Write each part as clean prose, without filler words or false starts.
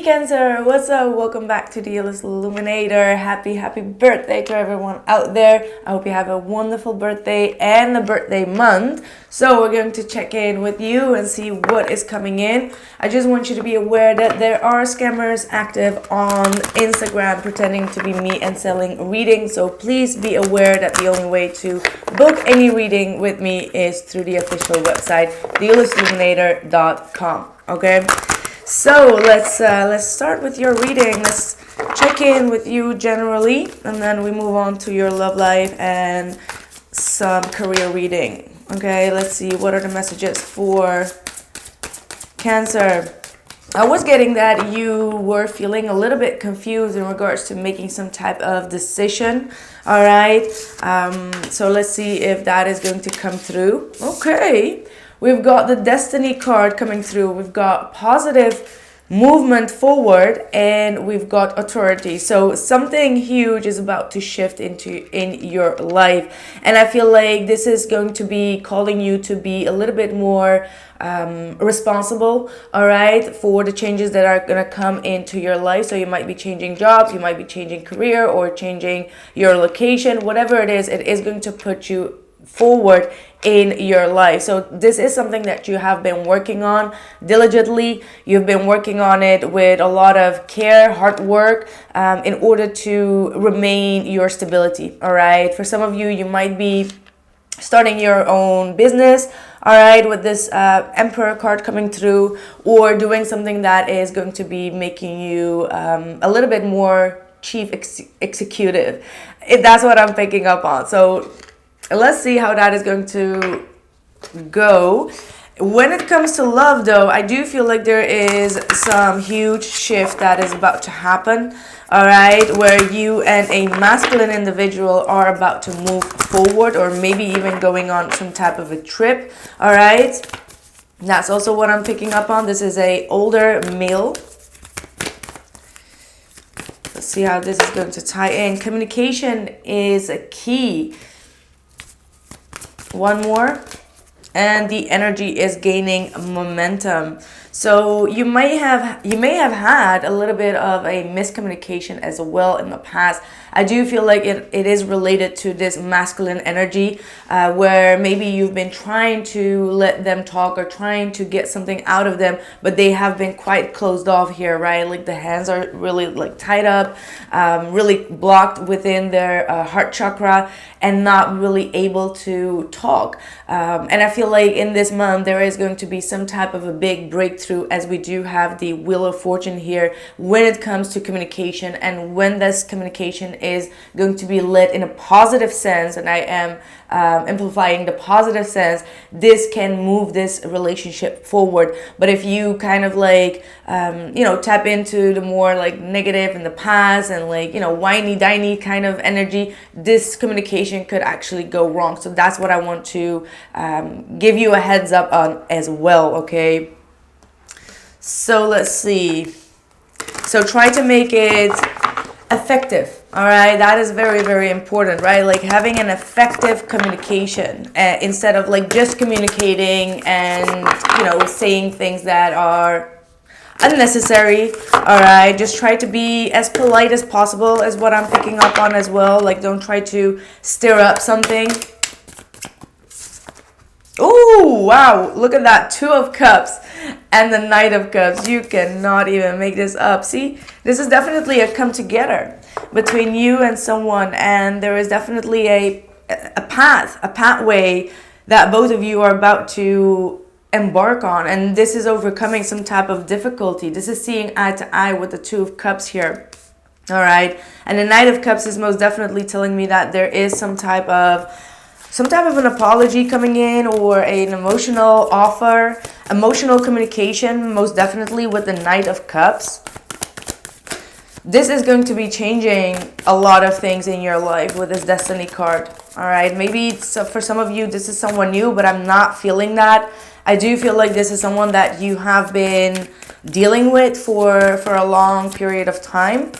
Cancer, what's up? Welcome back to the Illest Illuminator. Happy birthday to everyone out there. I hope you have a wonderful birthday and a birthday month. So we're going to check in with you and see what is coming in. I just want you to be aware that there are scammers active on Instagram pretending to be me and selling readings. So please be aware that the only way to book any reading with me is through the official website, theillestilluminator.com. Okay? So let's start with your reading. Let's check in with you generally, and then we move on to your love life and some career reading. Okay, let's see, what are the messages for Cancer? I was getting that you were feeling a little bit confused in regards to making some type of decision. All right, so let's see if that is going to come through. Okay. We've got the Destiny card coming through. We've got positive movement forward, and we've got authority. So something huge is about to shift in your life, and I feel like this is going to be calling you to be a little bit more responsible, all right, for the changes that are going to come into your life. So you might be changing jobs, you might be changing career, or changing your location. Whatever it is going to put you forward in your life. So this is something that you have been working on diligently. You've been working on it with a lot of care, hard work, in order to remain your stability. All right, for some of you, you might be starting your own business, all right, with this Emperor card coming through, or doing something that is going to be making you a little bit more chief executive. That's what I'm picking up on. So let's see how that is going to go. When it comes to love, though, I do feel like there is some huge shift that is about to happen, all right, where you and a masculine individual are about to move forward, or maybe even going on some type of a trip, all right. That's also what I'm picking up on. This is a older male. Let's see how this is going to tie in. Communication is a key. One more, and the energy is gaining momentum. So you may have had a little bit of a miscommunication as well in the past. I do feel like it is related to this masculine energy, where maybe you've been trying to let them talk or trying to get something out of them, but they have been quite closed off here, right? Like the hands are really like tied up, really blocked within their heart chakra, and not really able to talk. And I feel like in this month there is going to be some type of a big breakthrough, as we do have the Wheel of Fortune here when it comes to communication, and when this communication is going to be lit in a positive sense, and I am amplifying the positive sense, this can move this relationship forward. But if you kind of like tap into the more like negative in the past and like whiny diny kind of energy, this communication could actually go wrong. So that's what I want to give you a heads up on as well. Okay, so let's see. So try to make it effective. All right, that is very, very important, right? Like having an effective communication instead of like just communicating and saying things that are unnecessary. All right, just try to be as polite as possible, is what I'm picking up on as well. Like don't try to stir up something. Oh wow, look at that, 2 of Cups and the Knight of Cups. You cannot even make this up. See, this is definitely a come together between you and someone, and there is definitely a pathway that both of you are about to embark on, and this is overcoming some type of difficulty. This is seeing eye to eye with the 2 of Cups here. All right, and the Knight of Cups is most definitely telling me that there is some type of an apology coming in, or an emotional offer, emotional communication, most definitely with the Knight of Cups. This is going to be changing a lot of things in your life with this Destiny card. All right, maybe for some of you, this is someone new, but I'm not feeling that. I do feel like this is someone that you have been dealing with for a long period of time.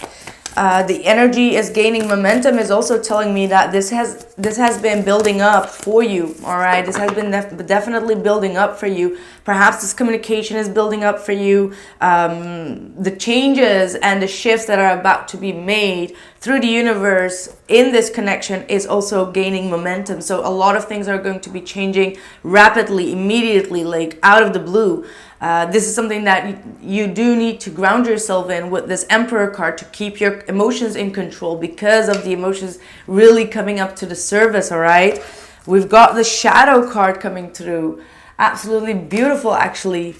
The energy is gaining momentum is also telling me that this has been building up for you. All right, this has been definitely building up for you, Perhaps this communication is building up for you. The changes and the shifts that are about to be made through the universe in this connection is also gaining momentum. So a lot of things are going to be changing rapidly, immediately, like out of the blue. This is something that you do need to ground yourself in with this Emperor card to keep your emotions in control, because of the emotions really coming up to the surface, all right? We've got the Shadow card coming through. Absolutely beautiful, actually.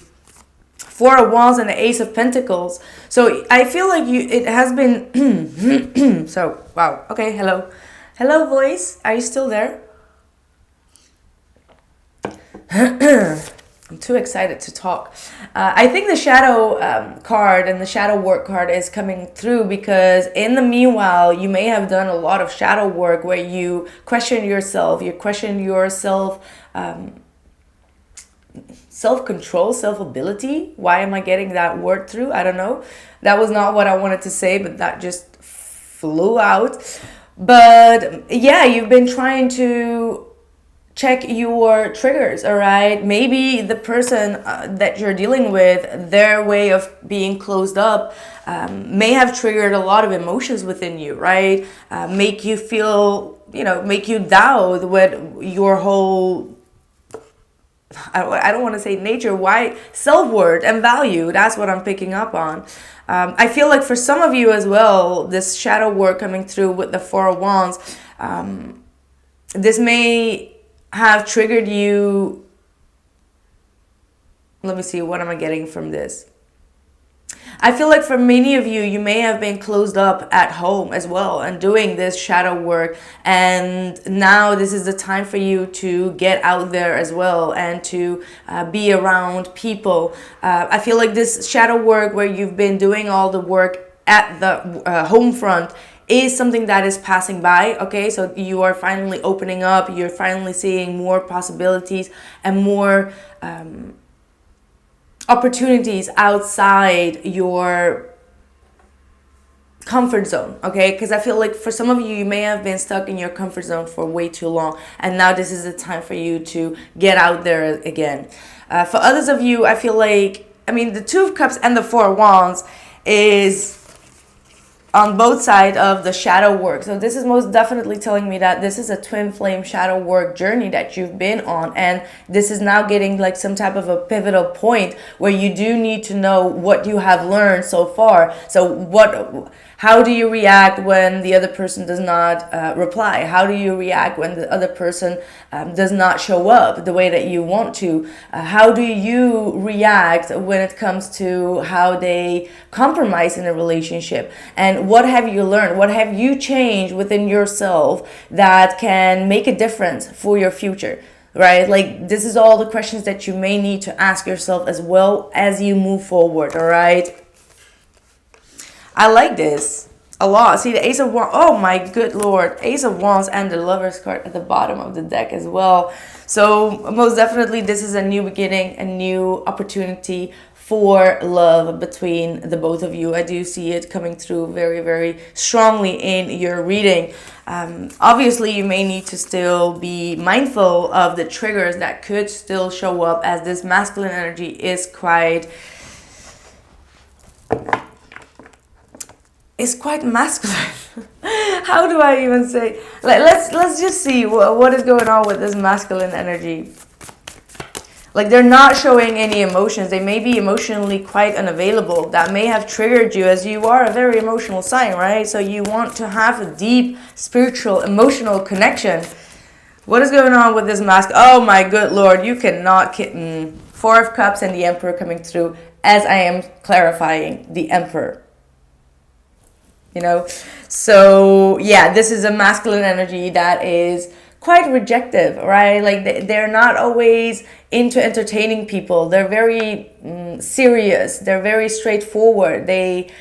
Four of Wands and the Ace of Pentacles. So I feel like it has been... So, wow. Okay, hello. Hello, voice. Are you still there? I'm too excited to talk. I think the Shadow card and the Shadow work card is coming through because in the meanwhile, you may have done a lot of shadow work where you question yourself. You question your self-control, self-ability. Why am I getting that word through? I don't know. That was not what I wanted to say, but that just flew out. But yeah, you've been trying to check your triggers, all right? Maybe the person that you're dealing with, their way of being closed up may have triggered a lot of emotions within you, right? Make you feel, make you doubt what your whole, I don't want to say nature, why self-worth and value. That's what I'm picking up on. I feel like for some of you as well, this shadow work coming through with the Four of Wands, this may have triggered you. Let me see, what am I getting from this? I feel like for many of you, you may have been closed up at home as well and doing this shadow work, and now this is the time for you to get out there as well and to be around people. I feel like this shadow work where you've been doing all the work at the home front is something that is passing by, okay? So you are finally opening up, you're finally seeing more possibilities and more opportunities outside your comfort zone, okay? Because I feel like for some of you, you may have been stuck in your comfort zone for way too long, and now this is the time for you to get out there again. For others of you, I feel like, the Two of Cups and the Four of Wands is on both sides of the shadow work. So this is most definitely telling me that this is a twin flame shadow work journey that you've been on, and this is now getting like some type of a pivotal point where you do need to know what you have learned so far. So how do you react when the other person does not reply? How do you react when the other person does not show up the way that you want to? How do you react when it comes to how they compromise in a relationship? And what have you learned? What have you changed within yourself that can make a difference for your future? Right? Like, this is all the questions that you may need to ask yourself as well as you move forward. All right. I like this a lot. See the Ace of Wands. Oh my good Lord. Ace of Wands and the Lover's card at the bottom of the deck as well. So most definitely this is a new beginning, a new opportunity for love between the both of you. I do see it coming through very, very strongly in your reading. Obviously, you may need to still be mindful of the triggers that could still show up, as this masculine energy is quite masculine. How do I even say? Let's just see what is going on with this masculine energy. Like, they're not showing any emotions. They may be emotionally quite unavailable. That may have triggered you, as you are a very emotional sign, right? So you want to have a deep spiritual, emotional connection. What is going on with this mask? Oh my good Lord, you cannot kitten. Four of Cups and the Emperor coming through, as I am clarifying the Emperor. So yeah, this is a masculine energy that is quite rejective, right? Like, they're not always into entertaining people. They're very serious. They're very straightforward. They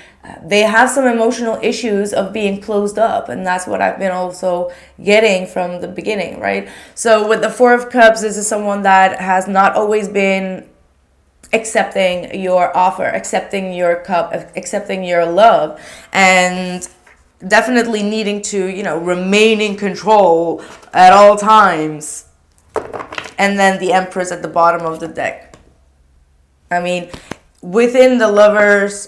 have some emotional issues of being closed up, and that's what I've been also getting from the beginning, right? So with the Four of Cups, this is someone that has not always been accepting your offer, accepting your cup, accepting your love, and definitely needing to, remain in control at all times. And then the Empress at the bottom of the deck. I mean, within the lovers,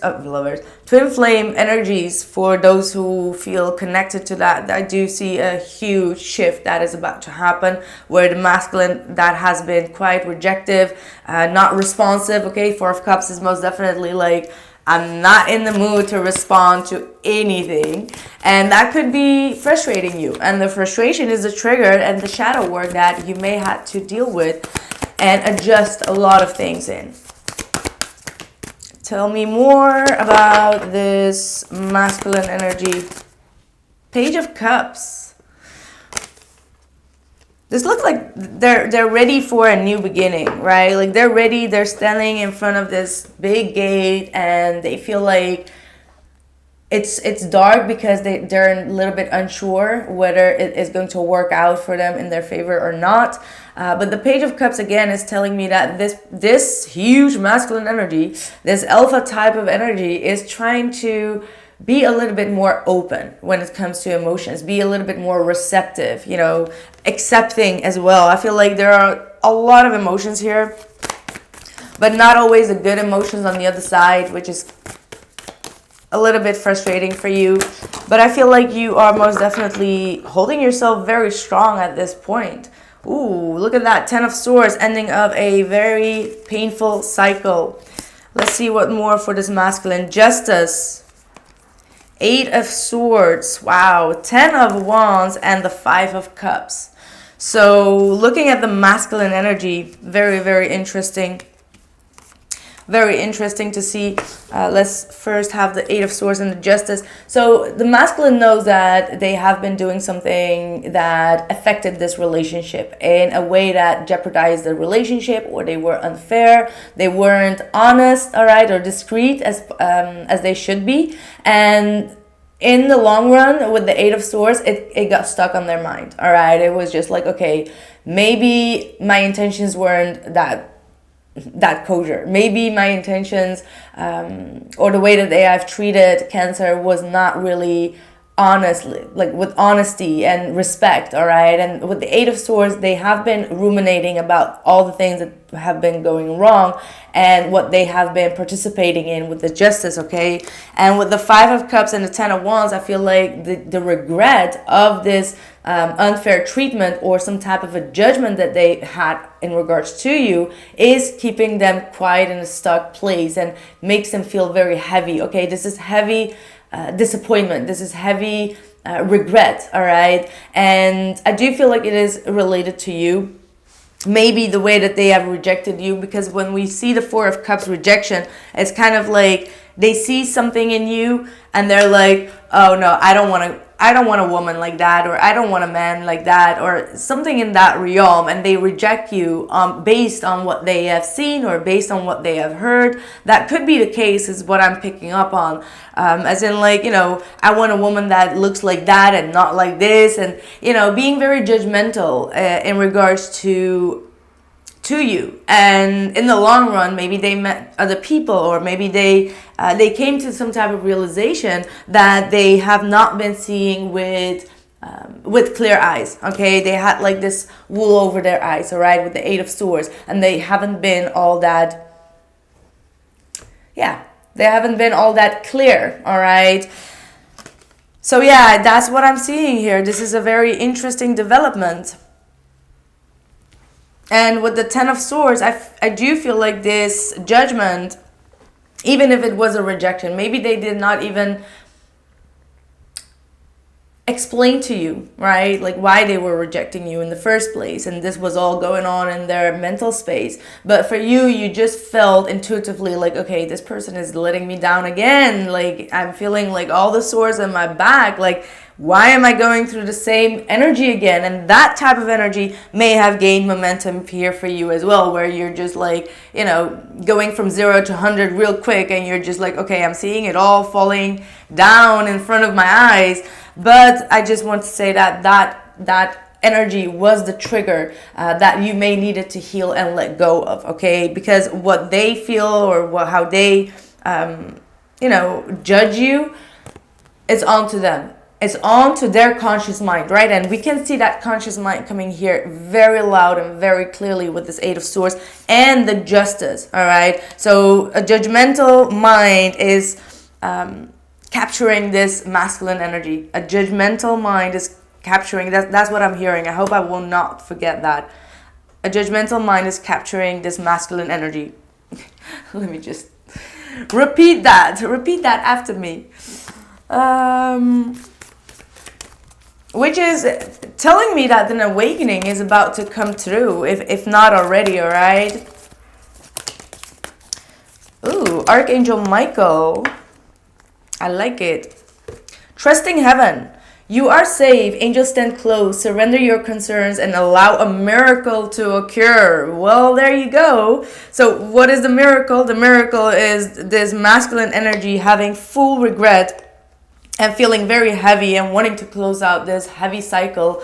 twin flame energies, for those who feel connected to that, I do see a huge shift that is about to happen, where the masculine that has been quite rejective, not responsive. Okay, Four of Cups is most definitely like, I'm not in the mood to respond to anything. And that could be frustrating you. And the frustration is the trigger and the shadow work that you may have to deal with and adjust a lot of things in. Tell me more about this masculine energy. Page of Cups. This looks like they're ready for a new beginning, right? Like they're ready, they're standing in front of this big gate and they feel like it's dark because they're a little bit unsure whether it is going to work out for them in their favor or not. But the Page of Cups again is telling me that this huge masculine energy, this alpha type of energy, is trying to be a little bit more open when it comes to emotions, be a little bit more receptive, you know, accepting as well. I feel like there are a lot of emotions here, but not always the good emotions on the other side, which is a little bit frustrating for you. But I feel like you are most definitely holding yourself very strong at this point. Ooh, look at that. 10 of Swords, ending of a very painful cycle. Let's see what more for this masculine. Justice. 8 of Swords. Wow. 10 of Wands and the 5 of Cups. So looking at the masculine energy, very, very interesting. Very interesting to see. Let's first have the 8 of Swords and the Justice. So the masculine knows that they have been doing something that affected this relationship in a way that jeopardized the relationship, or they were unfair, they weren't honest, all right, or discreet as they should be. And in the long run, with the 8 of Swords, it got stuck on their mind, all right. It was just like, okay, maybe my intentions weren't that kosher. Maybe my intentions or the way that they have treated Cancer was not really honestly, like with honesty and respect, all right. And with the 8 of Swords, they have been ruminating about all the things that have been going wrong and what they have been participating in with the Justice, okay. And with the 5 of Cups and the 10 of Wands, I feel like the regret of this unfair treatment or some type of a judgment that they had in regards to you is keeping them quiet in a stuck place and makes them feel very heavy, okay. This is heavy disappointment, this is heavy regret, all right. And I do feel like it is related to you, maybe the way that they have rejected you, because when we see the 4 of Cups rejection, it's kind of like they see something in you and they're like, oh no, I don't want a woman like that, or I don't want a man like that, or something in that realm, and they reject you based on what they have seen or based on what they have heard. That could be the case, is what I'm picking up on, as in, like, you know, I want a woman that looks like that and not like this, and, you know, being very judgmental in regards to you. And in the long run, maybe they met other people, or maybe they came to some type of realization that they have not been seeing with clear eyes, okay. They had like this wool over their eyes, all right, with the 8 of Swords, and they haven't been all that, yeah, they haven't been all that clear, all right. So yeah, that's what I'm seeing here. This is a very interesting development. And with the 10 of Swords, I do feel like this judgment, even if it was a rejection, maybe they did not even explain to you, right, like why they were rejecting you in the first place, and this was all going on in their mental space. But for you, you just felt intuitively like, okay, this person is letting me down again, like I'm feeling like all the swords in my back, like why am I going through the same energy again? And that type of energy may have gained momentum here for you as well, where you're just like, you know, going from 0 to 100 real quick, and you're just like, okay, I'm seeing it all falling down in front of my eyes. But I just want to say that energy was the trigger that you may needed to heal and let go of, okay? Because what they feel, or how they, you know, judge you, it's on to them. It's on to their conscious mind, right? And we can see that conscious mind coming here very loud and very clearly with this Eight of Swords and the Justice, all right? So a judgmental mind is capturing this masculine energy. A judgmental mind is capturing, that's what I'm hearing. I hope I will not forget that. A judgmental mind is capturing this masculine energy. Let me just repeat that after me. Which is telling me that an awakening is about to come through, if not already, all right? Ooh, Archangel Michael. I like it. Trusting heaven. You are safe. Angels stand close. Surrender your concerns and allow a miracle to occur. Well, there you go. So what is the miracle? The miracle is this masculine energy having full regret and feeling very heavy and wanting to close out this heavy cycle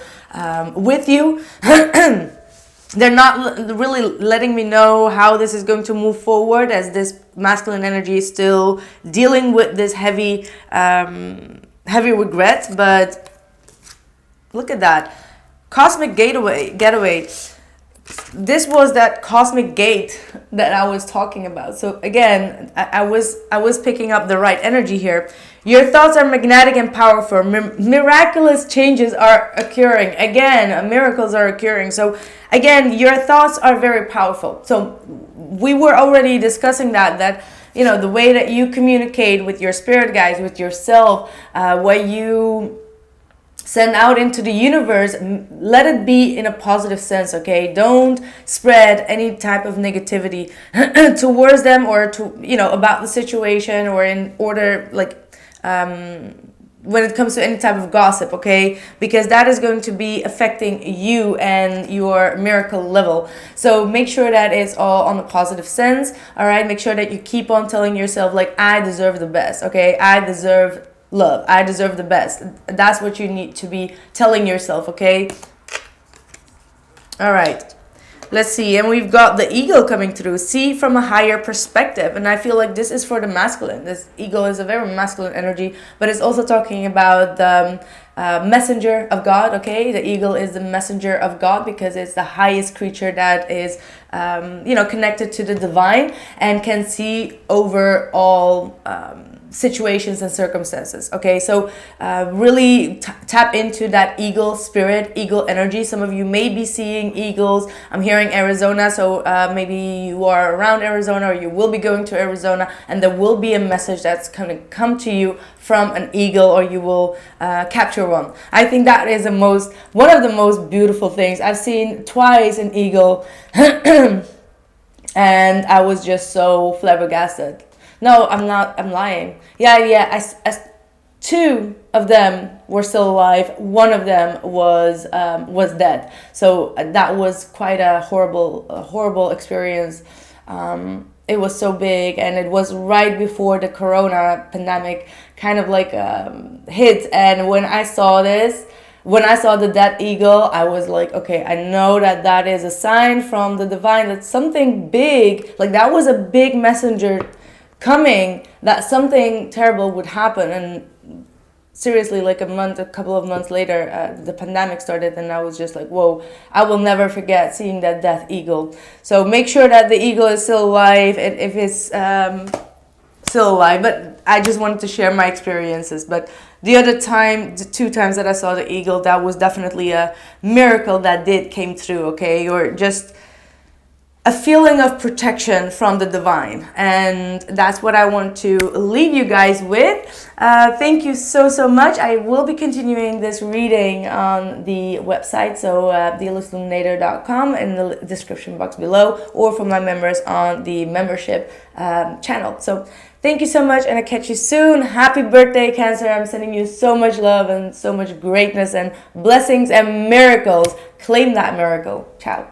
with you. They're not really letting me know how this is going to move forward, as this masculine energy is still dealing with this heavy regret. But look at that. Cosmic getaway. This was that cosmic gate that I was talking about. So again, I was picking up the right energy here. Your thoughts are magnetic and powerful. Miraculous changes are occurring. Again, miracles are occurring. So again, your thoughts are very powerful. So we were already discussing that you know, the way that you communicate with your spirit guides, with yourself, what you send out into the universe, let it be in a positive sense, okay? Don't spread any type of negativity towards them, or to, you know, about the situation, or in order, like, when it comes to any type of gossip, okay? Because that is going to be affecting you and your miracle level. So make sure that it's all on a positive sense, all right? Make sure that you keep on telling yourself, like, I deserve the best, okay? I deserve love. I deserve the best. That's what you need to be telling yourself, okay? All right. Let's see. And we've got the eagle coming through. See from a higher perspective. And I feel like this is for the masculine. This eagle is a very masculine energy, but it's also talking about the messenger of God, okay? The eagle is the messenger of God because it's the highest creature that is, you know, connected to the divine and can see over all situations and circumstances, okay? So really tap into that eagle spirit, eagle energy. Some of you may be seeing eagles. I'm hearing Arizona, so maybe you are around Arizona, or you will be going to Arizona, and there will be a message that's going to come to you from an eagle, or you will capture one. I think that is one of the most beautiful things. I've seen twice an eagle and I was just so flabbergasted. No, I'm not. I'm lying. Yeah. Two of them were still alive. One of them was dead. So that was quite a horrible experience. It was so big, and it was right before the corona pandemic kind of like hit. And when I saw the dead eagle, I was like, okay, I know that is a sign from the divine that something big, like that was a big messenger coming, that something terrible would happen. And seriously, like a couple of months later, the pandemic started, and I was just like, whoa, I will never forget seeing that death eagle. So make sure that the eagle is still alive, and if it's still alive. But I just wanted to share my experiences. But the 2 times that I saw the eagle, that was definitely a miracle that came through, okay? Or just a feeling of protection from the divine. And that's what I want to leave you guys with. Thank you so much. I will be continuing this reading on the website, so theillestluminator.com, in the description box below, or for my members on the membership channel. So thank you so much, and I'll catch you soon. Happy birthday, Cancer. I'm sending you so much love and so much greatness and blessings and miracles. Claim that miracle. Ciao.